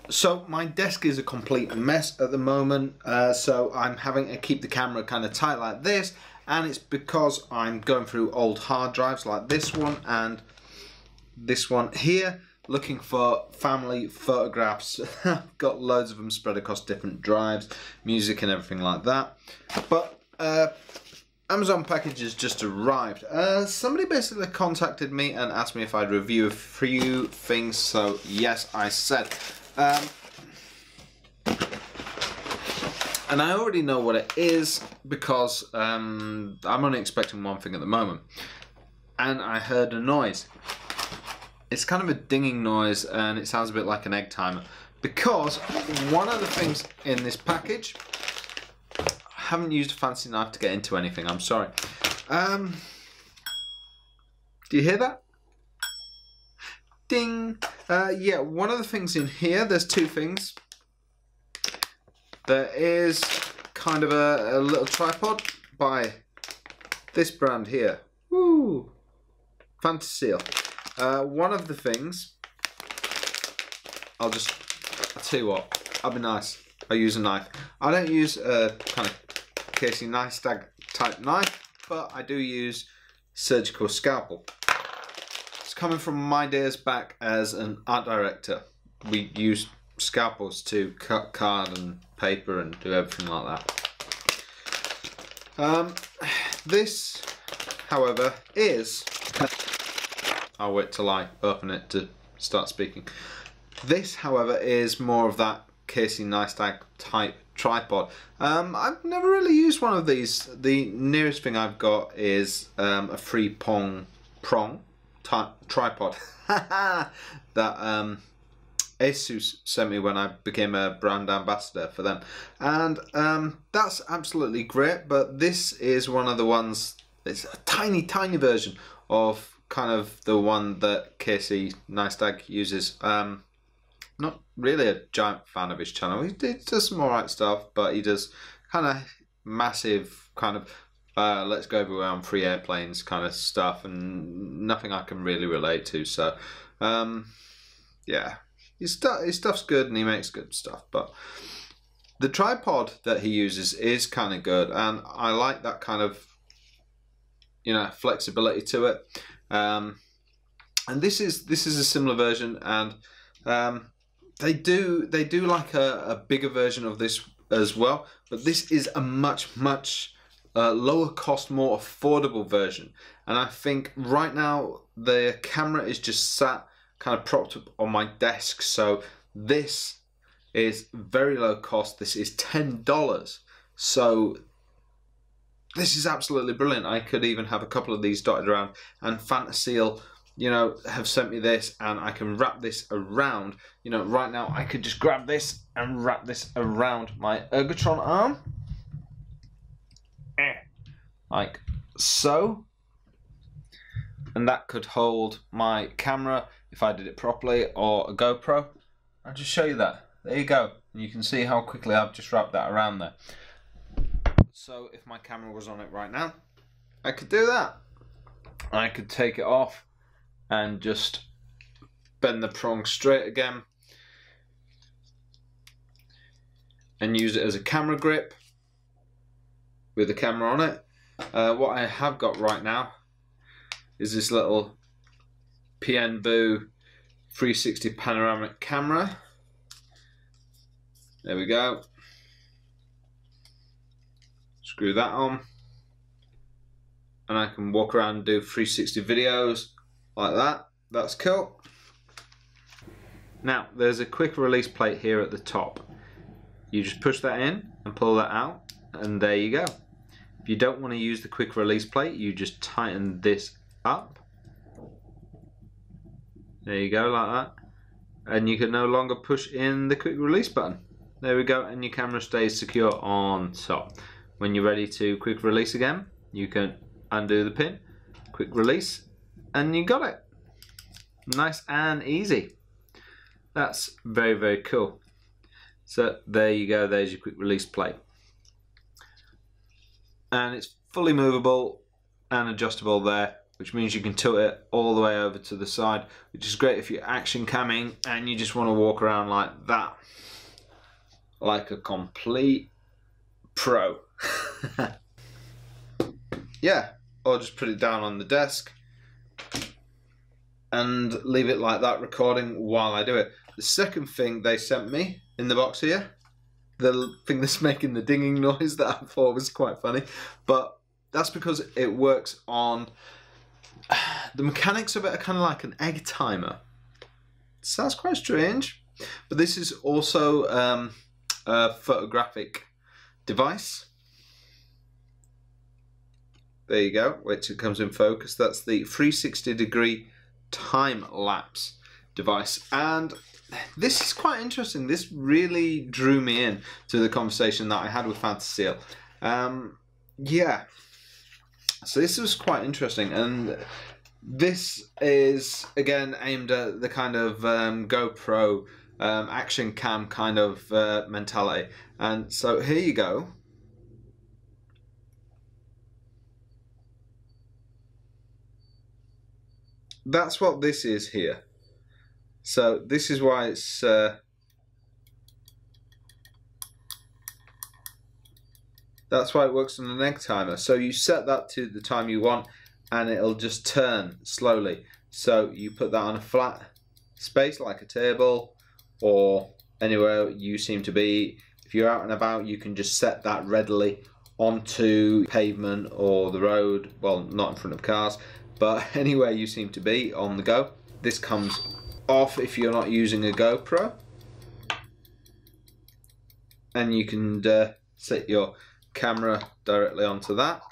So my desk is a complete mess at the moment, so I'm having to keep the camera kind of tight like this, and it's because I'm going through old hard drives like this one and this one here, looking for family photographs. I've got loads of them spread across different drives, music and everything like that. But Amazon packages just arrived. Somebody basically contacted me and asked me if I'd review a few things, so yes, I said. And I already know what it is because I'm only expecting one thing at the moment. And I heard a noise. It's kind of a dinging noise and it sounds a bit like an egg timer. Because one of the things in this package, I haven't used a fancy knife to get into anything, I'm sorry. Do you hear that? Ding! Yeah, one of the things in here, there's two things. There is kind of a little tripod by this brand here. Woo! Fataseal. One of the things, I'll tell you what, I'll be nice. I use a knife. I don't use a kind of Casey Neistat type knife, but I do use surgical scalpel. It's coming from my days back as an art director. We used scalpels to cut card and paper and do everything like that. This, however, is... I'll wait till I open it to start speaking. This, however, is more of that Casey Neistat type tripod. I've never really used one of these. The nearest thing I've got is a prong type tripod that Asus sent me when I became a brand ambassador for them, and that's absolutely great. But this is one of the ones. It's a tiny version of kind of the one that Casey Neistat uses. Not really a giant fan of his channel. He does some alright stuff, but he does kind of massive kind of let's go everywhere on free airplanes kind of stuff, and nothing I can really relate to. So yeah, his stuff's good and he makes good stuff, but the tripod that he uses is kind of good, and I like that kind of, you know, flexibility to it. And this is a similar version, and they do like a bigger version of this as well, but this is a much lower cost, more affordable version. And I think right now the camera is just sat kind of propped up on my desk, so this is very low cost. This is $10, so this is absolutely brilliant. I could even have a couple of these dotted around, and Fataseal, you know, have sent me this, and I can wrap this around. You know, right now I could just grab this and wrap this around my Ergotron arm, like so, and that could hold my camera if I did it properly, or a GoPro. I'll just show you that. There you go. You can see how quickly I've just wrapped that around there. So if my camera was on it right now, I could do that. I could take it off and just bend the prong straight again and use it as a camera grip with the camera on it. What I have got right now is this little PNBoo 360 panoramic camera. There we go. Screw that on, and I can walk around and do 360 videos like that. That's cool. Now there's a quick release plate here at the top. You just push that in and pull that out, and there you go. If you don't want to use the quick release plate, you just tighten this up. There you go, like that, and you can no longer push in the quick release button. There we go, and your camera stays secure on top. When you're ready to quick release again, you can undo the pin, quick release, and you got it. Nice and easy. That's very cool. So there you go, there's your quick release plate. And it's fully movable and adjustable there which means you can tilt it all the way over to the side, which is great if you're action camming and you just want to walk around like that, like a complete pro. Yeah, or just put it down on the desk and leave it like that, recording while I do it. The second thing they sent me in the box here, the thing that's making the dinging noise that I thought was quite funny, but that's because it works on, the mechanics of it are kind of like an egg timer. Sounds quite strange, but this is also a photographic device. There you go, wait till it comes in focus. That's the 360-degree time-lapse device, and this is quite interesting. This really drew me in to the conversation that I had with Fataseal. Yeah, so this was quite interesting, and this is again aimed at the kind of GoPro action cam kind of mentality. And so here you go. That's what this is here. So this is why it's that's why it works on an egg timer. So you set that to the time you want and it'll just turn slowly. So you put that on a flat space like a table or anywhere you seem to be. If you're out and about, you can just set that readily onto pavement or the road. Well, not in front of cars, but anywhere you seem to be on the go. This comes off if you're not using a GoPro, and you can set your camera directly onto that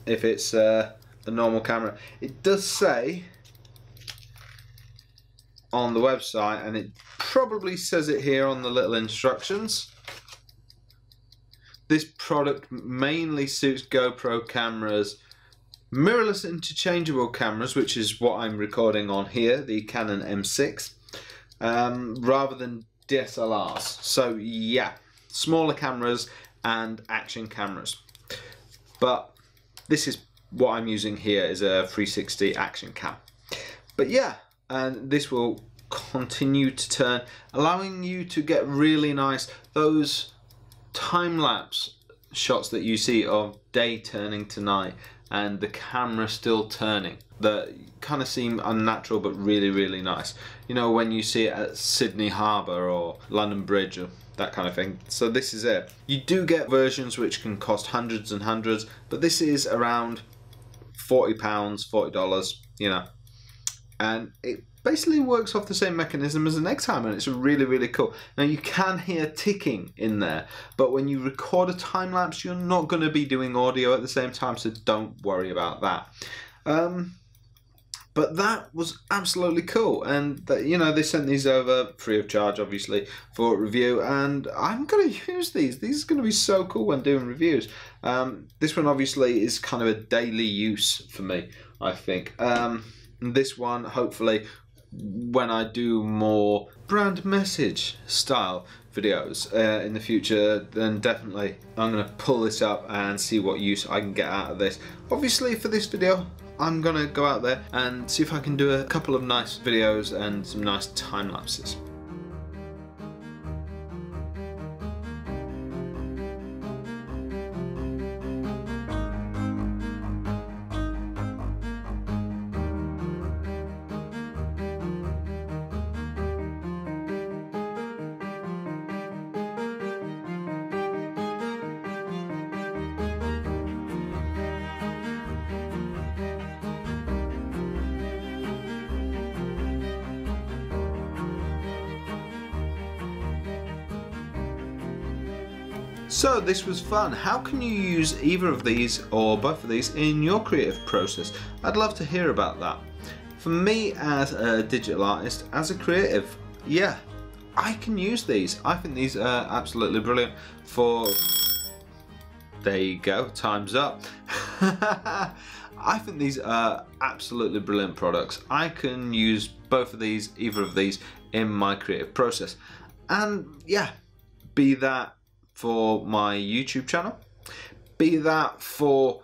if it's a normal camera. It does say on the website, and it probably says it here on the little instructions, this product mainly suits GoPro cameras, mirrorless interchangeable cameras, which is what I'm recording on here, the Canon M6, rather than DSLRs. So yeah, smaller cameras and action cameras. But this is what I'm using here, is a 360 action cam. But yeah, and this will continue to turn, allowing you to get really nice, those time-lapse shots that you see of day turning to night and the camera still turning, that kind of seem unnatural but really, really nice. You know, when you see it at Sydney Harbour or London Bridge or that kind of thing. So this is it. You do get versions which can cost hundreds and hundreds, but this is around £40, $40, you know. And it basically works off the same mechanism as an egg timer, and it's really, really cool. Now you can hear ticking in there, but when you record a time lapse, you're not going to be doing audio at the same time, so don't worry about that. But that was absolutely cool, and you know, they sent these over free of charge, obviously, for review, and I'm going to use these. These are going to be so cool when doing reviews. This one obviously is kind of a daily use for me, I think. This one, hopefully, when I do more brand message style videos in the future, then definitely I'm going to pull this up and see what use I can get out of this. Obviously for this video I'm going to go out there and see if I can do a couple of nice videos and some nice time lapses. So this was fun. How can you use either of these or both of these in your creative process? I'd love to hear about that. For me as a digital artist, as a creative, yeah, I can use these. I think these are absolutely brilliant for... There you go, time's up. I think these are absolutely brilliant products. I can use both of these, either of these, in my creative process. And yeah, be that for my YouTube channel, be that for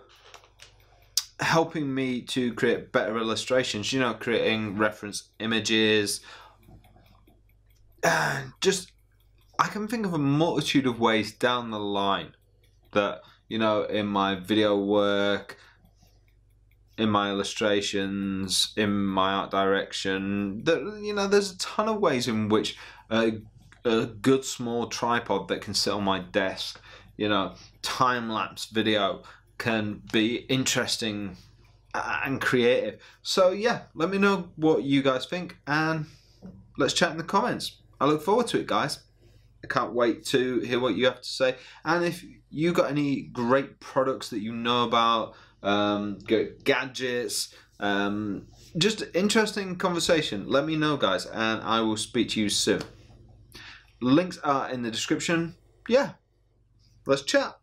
helping me to create better illustrations, you know, creating reference images. Just, I can think of a multitude of ways down the line that, you know, in my video work, in my illustrations, in my art direction, that, you know, there's a ton of ways in which a good small tripod that can sit on my desk, you know, time-lapse video can be interesting and creative. So yeah, let me know what you guys think and let's chat in the comments. I look forward to it, guys. I can't wait to hear what you have to say. And if you got any great products that you know about, gadgets, just interesting conversation, let me know, guys, and I will speak to you soon. Links are in the description. Yeah, let's chat.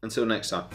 Until next time.